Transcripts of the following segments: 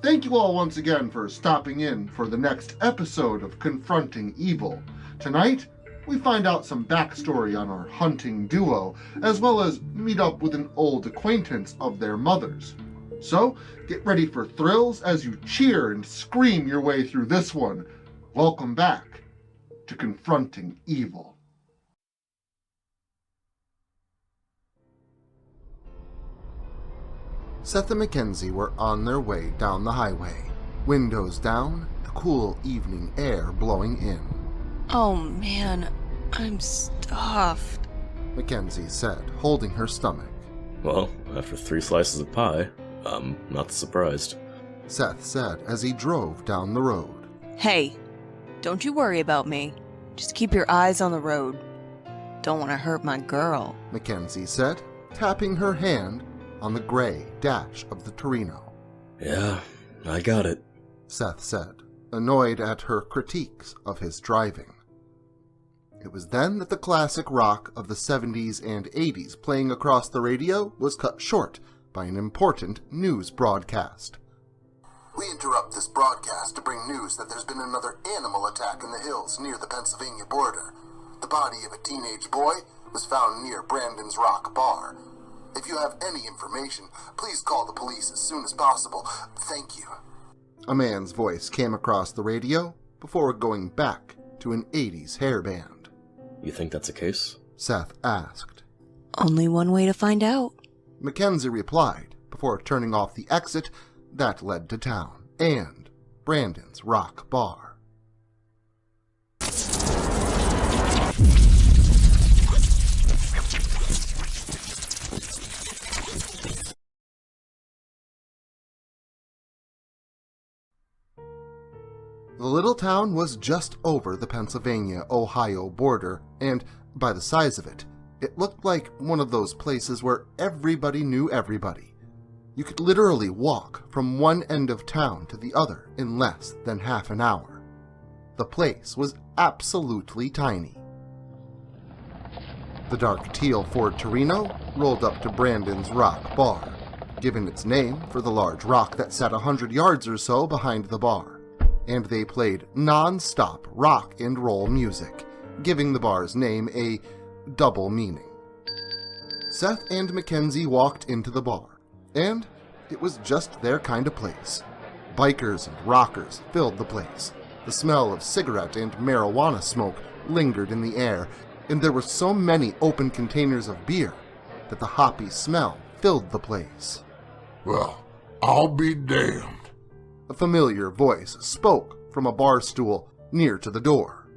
Thank you all once again for stopping in for the next episode of Confronting Evil. Tonight, we find out some backstory on our hunting duo, as well as meet up with an old acquaintance of their mother's. So, get ready for thrills as you cheer and scream your way through this one. Welcome back to Confronting Evil. Seth and Mackenzie were on their way down the highway. Windows down, the cool evening air blowing in. Oh man, I'm stuffed, Mackenzie said, holding her stomach. Well, after 3 slices of pie, I'm not surprised. Seth said as he drove down the road. Hey, don't you worry about me. Just keep your eyes on the road. Don't want to hurt my girl, Mackenzie said, tapping her hand on the gray dash of the Torino. Yeah, I got it, Seth said, annoyed at her critiques of his driving. It was then that the classic rock of the 70s and 80s playing across the radio was cut short by an important news broadcast. We interrupt this broadcast to bring news that there's been another animal attack in the hills near the Pennsylvania border. The body of a teenage boy was found near Brandon's Rock Bar. If you have any information, please call the police as soon as possible. Thank you. A man's voice came across the radio before going back to an 80s hairband. You think that's a case? Seth asked. Only one way to find out, Mackenzie replied before turning off the exit that led to town and Brandon's Rock Bar. The little town was just over the Pennsylvania-Ohio border, and by the size of it, it looked like one of those places where everybody knew everybody. You could literally walk from one end of town to the other in less than half an hour. The place was absolutely tiny. The dark teal Ford Torino rolled up to Brandon's Rock Bar, given its name for the large rock that sat 100 yards or so behind the bar. And they played non-stop rock and roll music, giving the bar's name a double meaning. Seth and Mackenzie walked into the bar, and it was just their kind of place. Bikers and rockers filled the place. The smell of cigarette and marijuana smoke lingered in the air, and there were so many open containers of beer that the hoppy smell filled the place. Well, I'll be damned. A familiar voice spoke from a bar stool near to the door.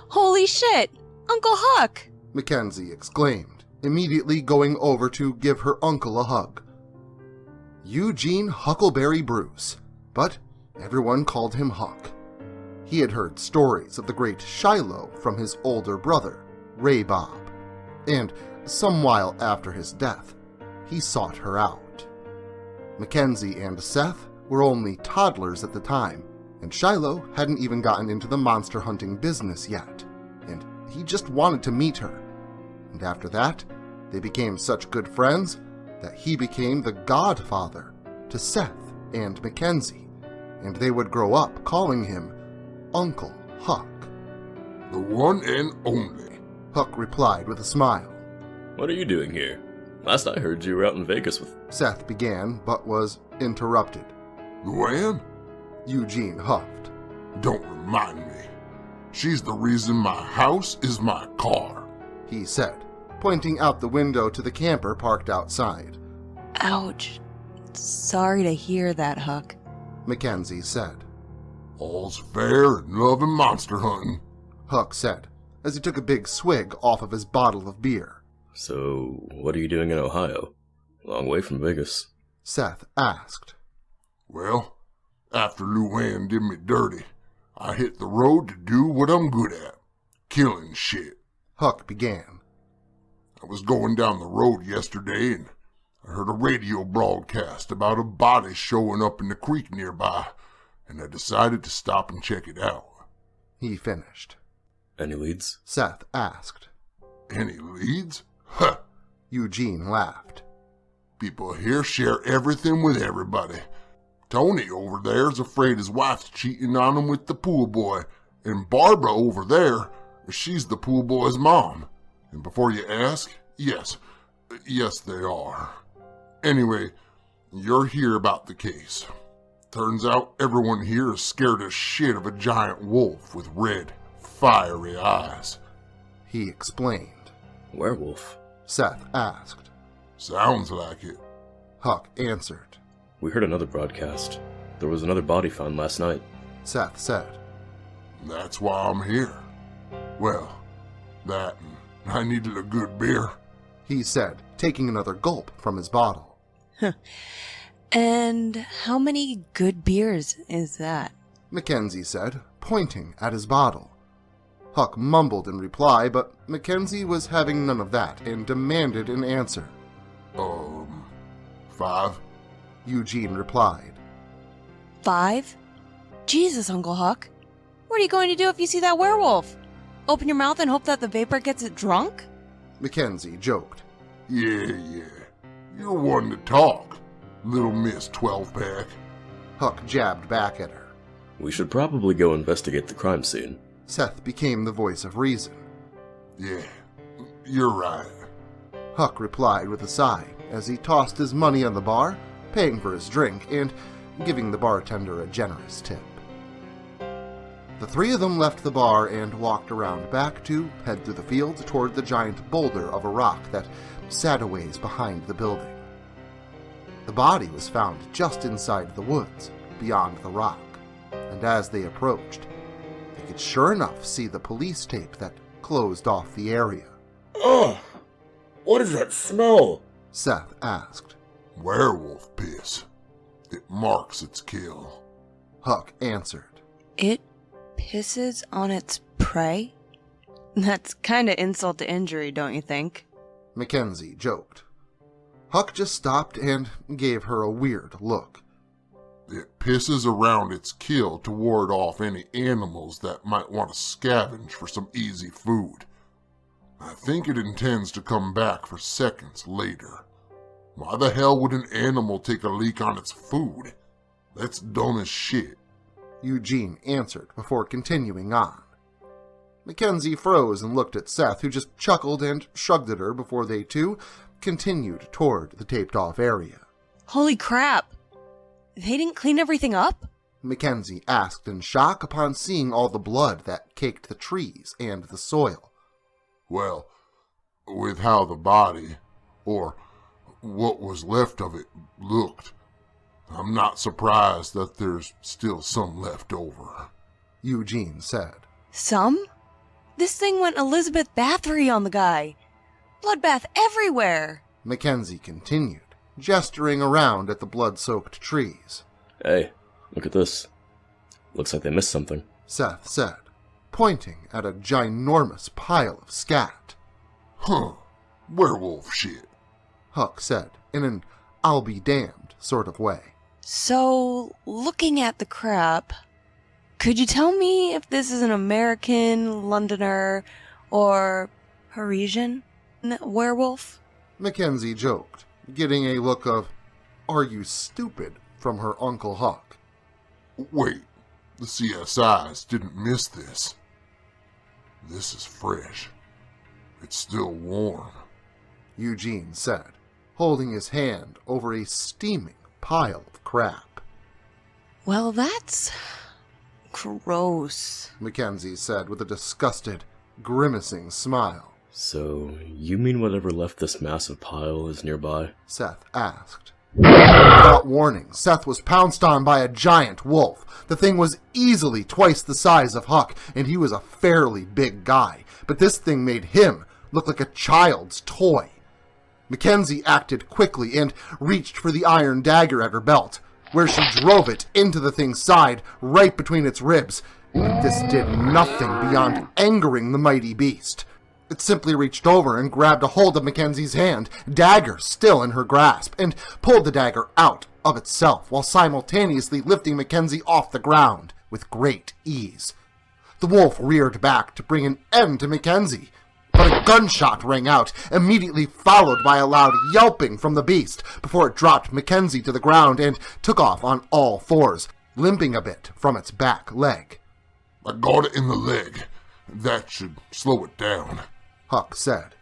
Holy shit! Uncle Huck! Mackenzie exclaimed, immediately going over to give her uncle a hug. Eugene Huckleberry Bruce, but everyone called him Huck. He had heard stories of the great Shiloh from his older brother, Ray Bob, and some while after his death, he sought her out. Mackenzie and Seth were only toddlers at the time, and Shiloh hadn't even gotten into the monster hunting business yet, and he just wanted to meet her. And after that, they became such good friends that he became the godfather to Seth and Mackenzie, and they would grow up calling him Uncle Huck. The one and only, Huck replied with a smile. What are you doing here? Last I heard you were out in Vegas with... Seth began, but was interrupted. Luann? Eugene huffed. Don't remind me. She's the reason my house is my car, he said, pointing out the window to the camper parked outside. Ouch. Sorry to hear that, Huck, Mackenzie said. All's fair in love and monster hunting, Huck said, as he took a big swig off of his bottle of beer. So, what are you doing in Ohio? Long way from Vegas. Seth asked. Well, after Luann did me dirty, I hit the road to do what I'm good at, killing shit. Huck began. I was going down the road yesterday and I heard a radio broadcast about a body showing up in the creek nearby, and I decided to stop and check it out. He finished. Any leads? Seth asked. Any leads? Huh. Eugene laughed. People here share everything with everybody. Tony over there's afraid his wife's cheating on him with the pool boy. And Barbara over there, she's the pool boy's mom. And before you ask, yes, they are. Anyway, you're here about the case. Turns out everyone here is scared as shit of a giant wolf with red, fiery eyes. He explained. Werewolf? Seth asked. Sounds like it. Huck answered. We heard another broadcast. There was another body found last night. Seth said. That's why I'm here. Well, that and I needed a good beer. He said, taking another gulp from his bottle. And how many good beers is that? Mackenzie said, pointing at his bottle. Huck mumbled in reply, but Mackenzie was having none of that and demanded an answer. 5? Eugene replied. 5? Jesus, Uncle Huck. What are you going to do if you see that werewolf? Open your mouth and hope that the vapor gets it drunk? Mackenzie joked. Yeah. You're one to talk, little Miss 12-pack. Huck jabbed back at her. We should probably go investigate the crime scene. Seth became the voice of reason. Yeah, you're right. Huck replied with a sigh as he tossed his money on the bar, paying for his drink and giving the bartender a generous tip. The three of them left the bar and walked around back to head through the fields toward the giant boulder of a rock that sat a ways behind the building. The body was found just inside the woods, beyond the rock, and as they approached, they could sure enough see the police tape that closed off the area. Ugh! What is that smell? Seth asked. Werewolf piss. It marks its kill. Huck answered. It pisses on its prey? That's kinda insult to injury, don't you think? Mackenzie joked. Huck just stopped and gave her a weird look. It pisses around its kill to ward off any animals that might want to scavenge for some easy food. I think it intends to come back for seconds later. Why the hell would an animal take a leak on its food? That's dumb as shit. Eugene answered before continuing on. Mackenzie froze and looked at Seth, who just chuckled and shrugged at her before they too continued toward the taped-off area. Holy crap! They didn't clean everything up? Mackenzie asked in shock upon seeing all the blood that caked the trees and the soil. Well, with how the body, or what was left of it, looked, I'm not surprised that there's still some left over. Eugene said. Some? This thing went Elizabeth Bathory on the guy. Bloodbath everywhere. Mackenzie continued, gesturing around at the blood-soaked trees. Hey, look at this. Looks like they missed something. Seth said, pointing at a ginormous pile of scat. Huh, werewolf shit. Huck said, in an I'll-be-damned sort of way. So, looking at the crap, could you tell me if this is an American, Londoner, or Parisian werewolf? Mackenzie joked, getting a look of, "Are you stupid?" from her Uncle Huck. Wait, the CSIs didn't miss this. This is fresh. It's still warm. Eugene said, holding his hand over a steaming pile of crap. Well, that's gross, Mackenzie said with a disgusted, grimacing smile. So, you mean whatever left this massive pile is nearby? Seth asked. Without warning, Seth was pounced on by a giant wolf. The thing was easily twice the size of Huck, and he was a fairly big guy. But this thing made him look like a child's toy. Mackenzie acted quickly and reached for the iron dagger at her belt, where she drove it into the thing's side, right between its ribs. But this did nothing beyond angering the mighty beast. It simply reached over and grabbed a hold of Mackenzie's hand, dagger still in her grasp, and pulled the dagger out of itself while simultaneously lifting Mackenzie off the ground with great ease. The wolf reared back to bring an end to Mackenzie, But a gunshot rang out, immediately followed by a loud yelping from the beast, before it dropped Mackenzie to the ground and took off on all fours, limping a bit from its back leg. I got it in the leg. That should slow it down, Huck said.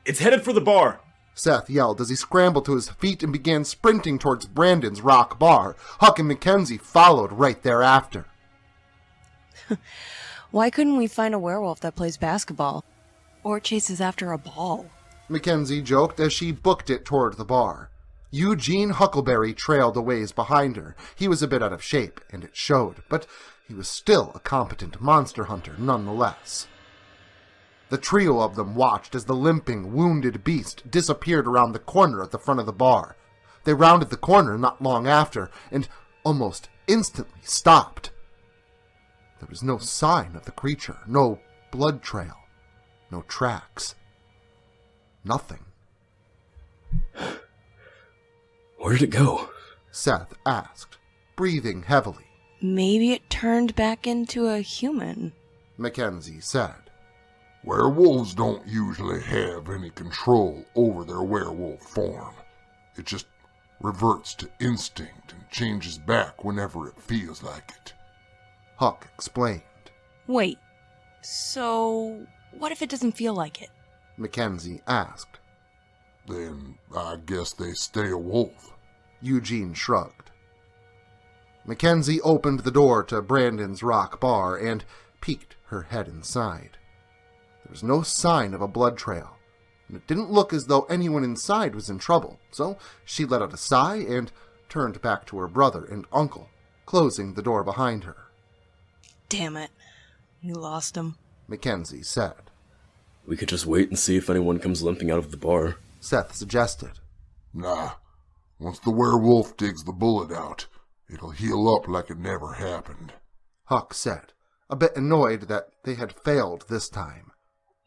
It's headed for the bar. Seth yelled as he scrambled to his feet and began sprinting towards Brandon's rock bar. Huck and Mackenzie followed right thereafter. Why couldn't we find a werewolf that plays basketball? Or chases after a ball? Mackenzie joked as she booked it toward the bar. Eugene Huckleberry trailed a ways behind her. He was a bit out of shape, and it showed, but he was still a competent monster hunter nonetheless. The trio of them watched as the limping, wounded beast disappeared around the corner at the front of the bar. They rounded the corner not long after, and almost instantly stopped. There was no sign of the creature, no blood trail, no tracks. Nothing. Where did it go? Seth asked, breathing heavily. Maybe it turned back into a human. Mackenzie said. Werewolves don't usually have any control over their werewolf form. It just reverts to instinct and changes back whenever it feels like it. Huck explained. Wait, so what if it doesn't feel like it? Mackenzie asked. Then I guess they stay a wolf. Eugene shrugged. Mackenzie opened the door to Brandon's rock bar and peeked her head inside. There was no sign of a blood trail, and it didn't look as though anyone inside was in trouble, so she let out a sigh and turned back to her brother and uncle, closing the door behind her. Damn it. We lost him. Mackenzie said. We could just wait and see if anyone comes limping out of the bar. Seth suggested. Nah, once the werewolf digs the bullet out, it'll heal up like it never happened. Huck said, a bit annoyed that they had failed this time.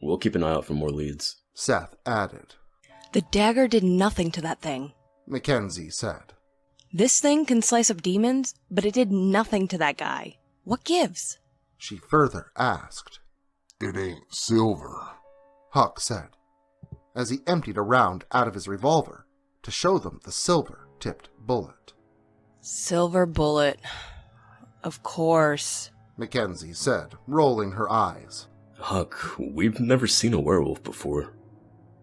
We'll keep an eye out for more leads. Seth added. The dagger did nothing to that thing. Mackenzie said. This thing can slice up demons, but it did nothing to that guy. What gives? She further asked. It ain't silver, Huck said, as he emptied a round out of his revolver to show them the silver-tipped bullet. Silver bullet. Of course. Mackenzie said, rolling her eyes. Huck, we've never seen a werewolf before.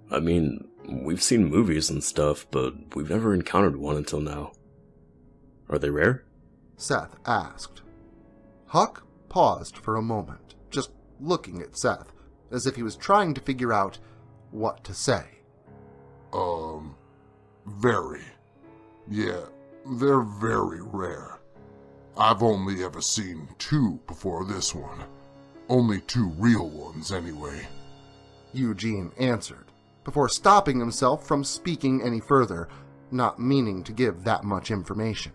I mean, we've seen movies and stuff, but we've never encountered one until now. Are they rare? Seth asked. Huck paused for a moment, just looking at Seth, as if he was trying to figure out what to say. Very. Yeah, they're very rare. I've only ever seen 2 before this one. Only 2 real ones, anyway. Eugene answered, before stopping himself from speaking any further, not meaning to give that much information.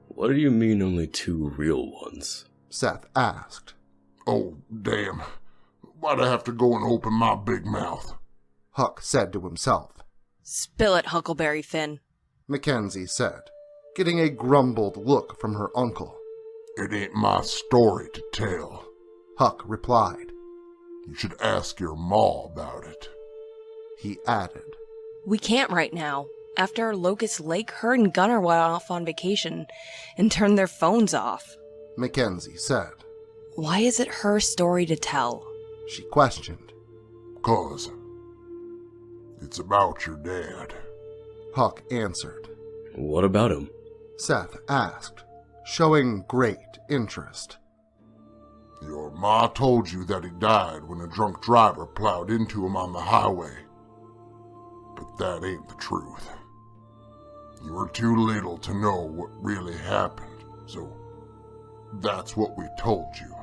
What do you mean only 2 real ones? Seth asked. Oh, damn. Why'd I have to go and open my big mouth? Huck said to himself. Spill it, Huckleberry Finn. Mackenzie said, getting a grumbled look from her uncle. It ain't my story to tell. Huck replied. You should ask your ma about it. He added. We can't right now. After Locust Lake, her and Gunnar went off on vacation and turned their phones off. Mackenzie said. Why is it her story to tell? She questioned. 'Cause it's about your dad. Huck answered. What about him? Seth asked, showing great interest. Your ma told you that he died when a drunk driver plowed into him on the highway. But that ain't the truth. You were too little to know what really happened, so that's what we told you.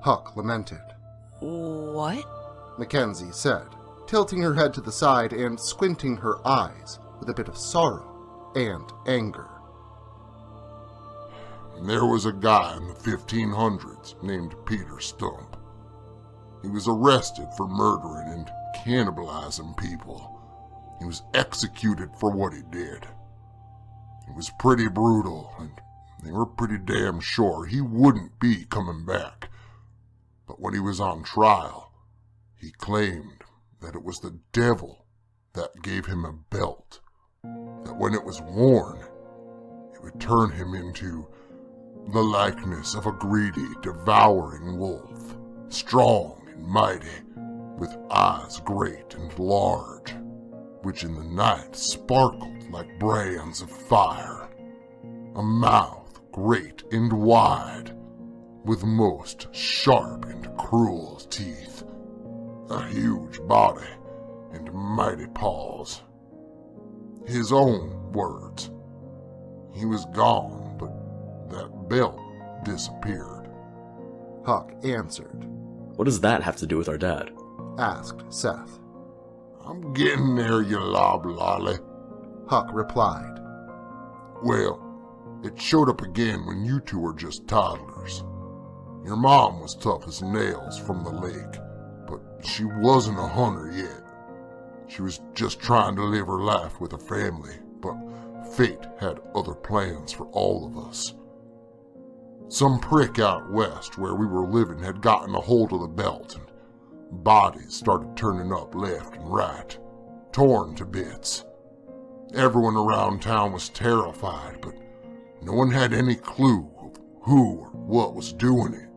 Huck lamented. What? Mackenzie said, tilting her head to the side and squinting her eyes with a bit of sorrow and anger. And there was a guy in the 1500s named Peter Stump. He was arrested for murdering and cannibalizing people. He was executed for what he did. It was pretty brutal, and they were pretty damn sure he wouldn't be coming back. But when he was on trial, He claimed that it was the devil that gave him a belt, that when it was worn, it would turn him into the likeness of a greedy, devouring wolf, strong and mighty, with eyes great and large, which in the night sparkled like brands of fire, a mouth great and wide, with most sharp and cruel teeth, a huge body, and mighty paws. His own words. He was gone, but that belt disappeared. Huck answered. What does that have to do with our dad? Asked Seth. I'm getting there, you loblolly. Huck replied. Well, it showed up again when you two were just toddlers. Your mom was tough as nails from the lake, but she wasn't a hunter yet. She was just trying to live her life with her family, but fate had other plans for all of us. Some prick out west where we were living had gotten a hold of the belt, and bodies started turning up left and right, torn to bits. Everyone around town was terrified, but no one had any clue of who or what was doing it.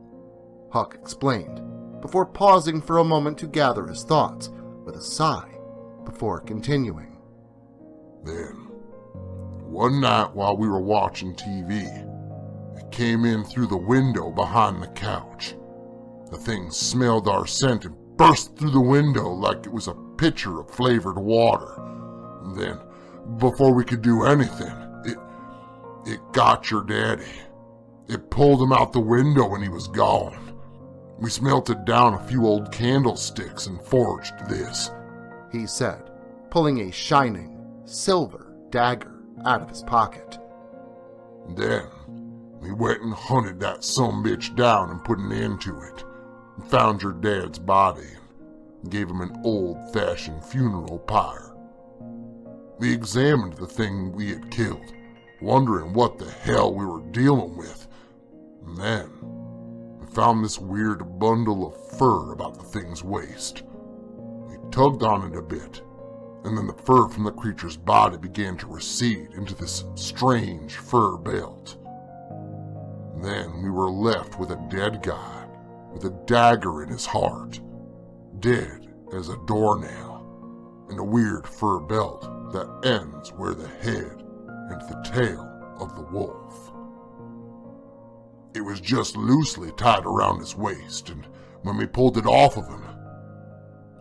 Huck explained, before pausing for a moment to gather his thoughts, with a sigh, before continuing. Then, one night while we were watching TV, it came in through the window behind the couch. The thing smelled our scent and burst through the window like it was a pitcher of flavored water. And then, before we could do anything, it got your daddy. It pulled him out the window and he was gone. We smelted down a few old candlesticks and forged this, he said, pulling a shining, silver dagger out of his pocket. Then, we went and hunted that sumbitch down and put an end to it, and found your dad's body, and gave him an old-fashioned funeral pyre. We examined the thing we had killed, wondering what the hell we were dealing with, and then we found this weird bundle of fur about the thing's waist. We tugged on it a bit, and then the fur from the creature's body began to recede into this strange fur belt. Then we were left with a dead guy, with a dagger in his heart, dead as a doornail, and a weird fur belt that ends where the head and the tail of the wolf. It was just loosely tied around his waist, and when we pulled it off of him,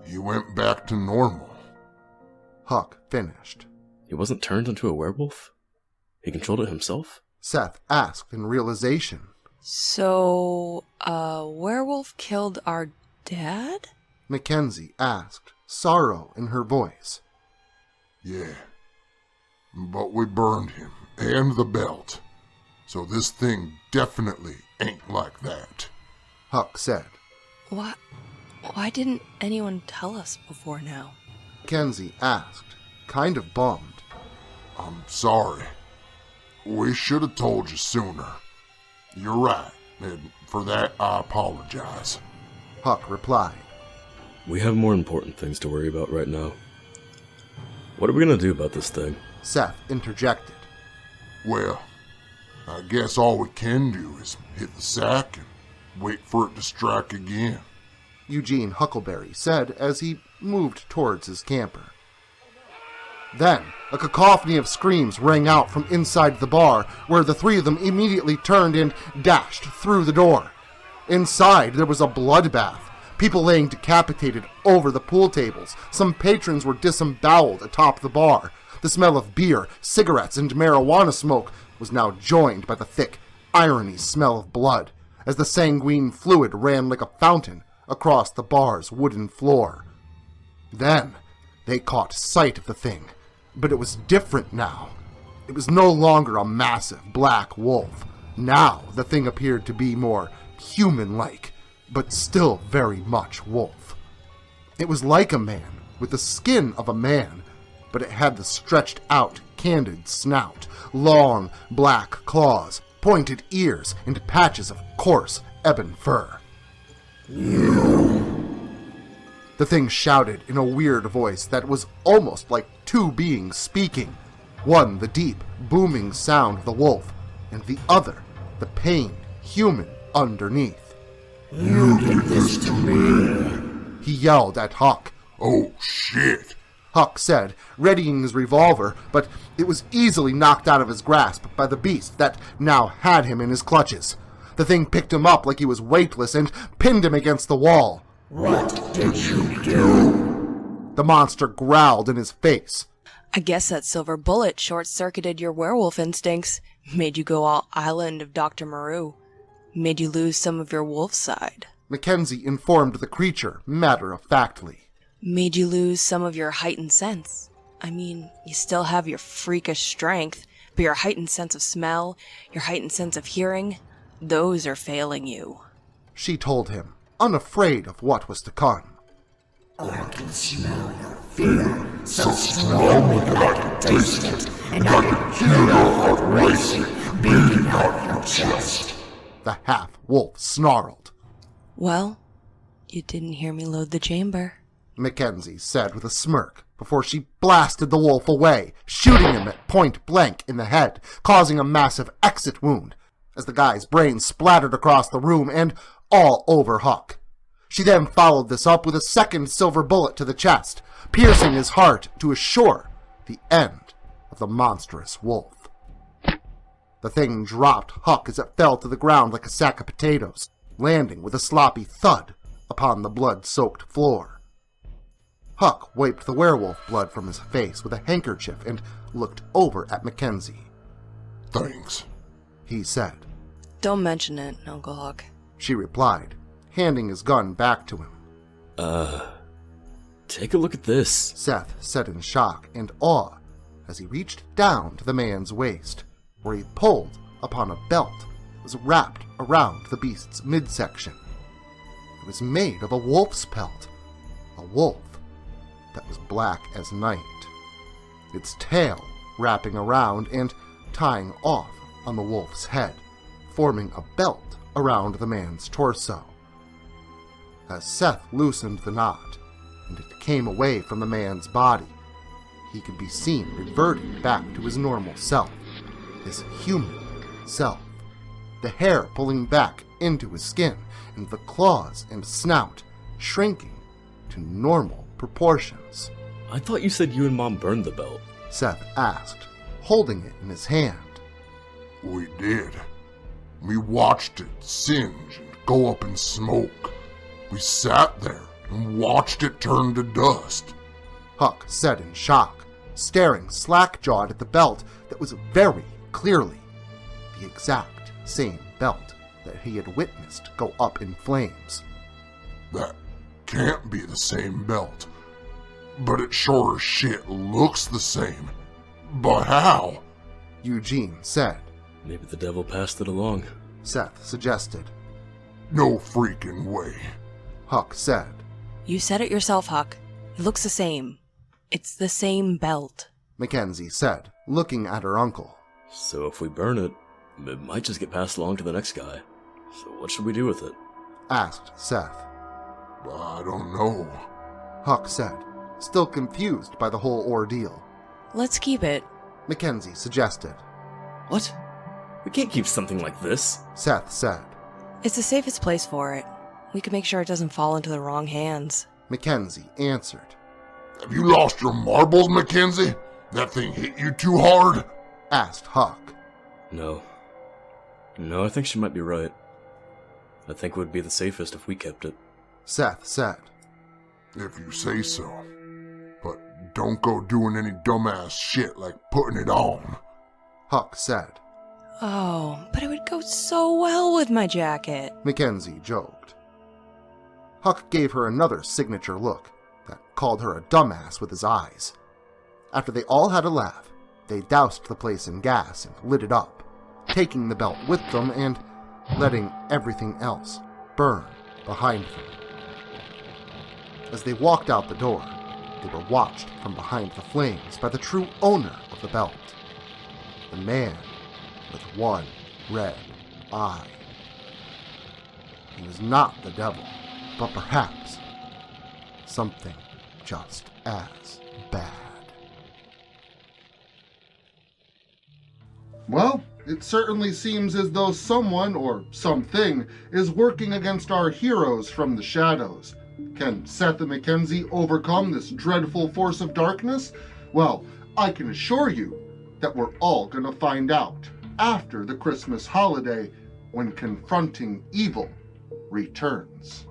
he went back to normal. Huck finished. He wasn't turned into a werewolf? He controlled it himself? Seth asked in realization. So, a werewolf killed our dad? Mackenzie asked, sorrow in her voice. Yeah, but we burned him, and the belt, so this thing definitely ain't like that. Huck said. Why didn't anyone tell us before now? Mackenzie asked, kind of bummed. I'm sorry. We should have told you sooner. You're right, and for that I apologize. Huck replied. We have more important things to worry about right now. What are we gonna do about this thing? Seth interjected. Well, I guess all we can do is hit the sack and wait for it to strike again. Eugene Huckleberry said as he moved towards his camper. Then, a cacophony of screams rang out from inside the bar, where the three of them immediately turned and dashed through the door. Inside, there was a bloodbath, people laying decapitated over the pool tables. Some patrons were disemboweled atop the bar. The smell of beer, cigarettes, and marijuana smoke was now joined by the thick, irony smell of blood, as the sanguine fluid ran like a fountain across the bar's wooden floor. Then, they caught sight of the thing. But it was different now. It was no longer a massive black wolf. Now the thing appeared to be more human-like, but still very much wolf. It was like a man, with the skin of a man, but it had the stretched out, candid snout, long black claws, pointed ears, and patches of coarse ebon fur. The thing shouted in a weird voice that was almost like two beings speaking. One, the deep, booming sound of the wolf, and the other, the pained human underneath. You did this to me. He yelled at Huck. Oh, shit. Huck said, readying his revolver, but it was easily knocked out of his grasp by the beast that now had him in his clutches. The thing picked him up like he was weightless and pinned him against the wall. What did you do? The monster growled in his face. I guess that silver bullet short-circuited your werewolf instincts, made you go all island of Dr. Moreau, made you lose some of your wolf side. Mackenzie informed the creature matter-of-factly. Made you lose some of your heightened sense. I mean, you still have your freakish strength, but your heightened sense of smell, your heightened sense of hearing, those are failing you. She told him, unafraid of what was to come. I can smell your fear so strongly that I can taste it, and I can hear your heart racing, beating out your chest. The half-wolf snarled. Well, you didn't hear me load the chamber. Mackenzie said with a smirk before she blasted the wolf away, shooting him at point blank in the head, causing a massive exit wound as the guy's brain splattered across the room and all over Huck. She then followed this up with a second silver bullet to the chest, piercing his heart to assure the end of the monstrous wolf. The thing dropped Huck as it fell to the ground like a sack of potatoes, landing with a sloppy thud upon the blood-soaked floor. Huck wiped the werewolf blood from his face with a handkerchief and looked over at Mackenzie. Thanks, he said. Don't mention it, Uncle Huck. She replied, handing his gun back to him. Take a look at this. Seth said in shock and awe as he reached down to the man's waist, where he pulled upon a belt that was wrapped around the beast's midsection. It was made of a wolf's pelt, a wolf that was black as night, its tail wrapping around and tying off on the wolf's head, forming a belt around the man's torso. As Seth loosened the knot, and it came away from the man's body, he could be seen reverting back to his normal self, his human self, the hair pulling back into his skin, and the claws and snout shrinking to normal proportions. I thought you said you and Mom burned the belt. Seth asked, holding it in his hand. We did. We watched it singe and go up in smoke. We sat there and watched it turn to dust. Huck said in shock, staring slack-jawed at the belt that was very clearly the exact same belt that he had witnessed go up in flames. That can't be the same belt. But it sure as shit looks the same. But how? Eugene said. Maybe the devil passed it along. Seth suggested. No freaking way. Huck said. You said it yourself, Huck. It looks the same. It's the same belt. Mackenzie said, looking at her uncle. So if we burn it, it might just get passed along to the next guy. So what should we do with it? Asked Seth. I don't know. Huck said, still confused by the whole ordeal. Let's keep it. Mackenzie suggested. What? We can't keep something like this. Seth said. It's the safest place for it. We can make sure it doesn't fall into the wrong hands. Mackenzie answered. Have you lost your marbles, Mackenzie? That thing hit you too hard? Asked Huck. No, I think she might be right. I think it would be the safest if we kept it. Seth said. If you say so. But don't go doing any dumbass shit like putting it on. Huck said. Oh, but it would go so well with my jacket. Mackenzie joked. Huck gave her another signature look that called her a dumbass with his eyes. After they all had a laugh, they doused the place in gas and lit it up, taking the belt with them and letting everything else burn behind them. As they walked out the door, they were watched from behind the flames by the true owner of the belt, the man with one red eye. He was not the devil, but perhaps something just as bad. Well, it certainly seems as though someone or something is working against our heroes from the shadows. Can Seth and Mackenzie overcome this dreadful force of darkness? Well, I can assure you that we're all gonna find out after the Christmas holiday when Confronting Evil returns.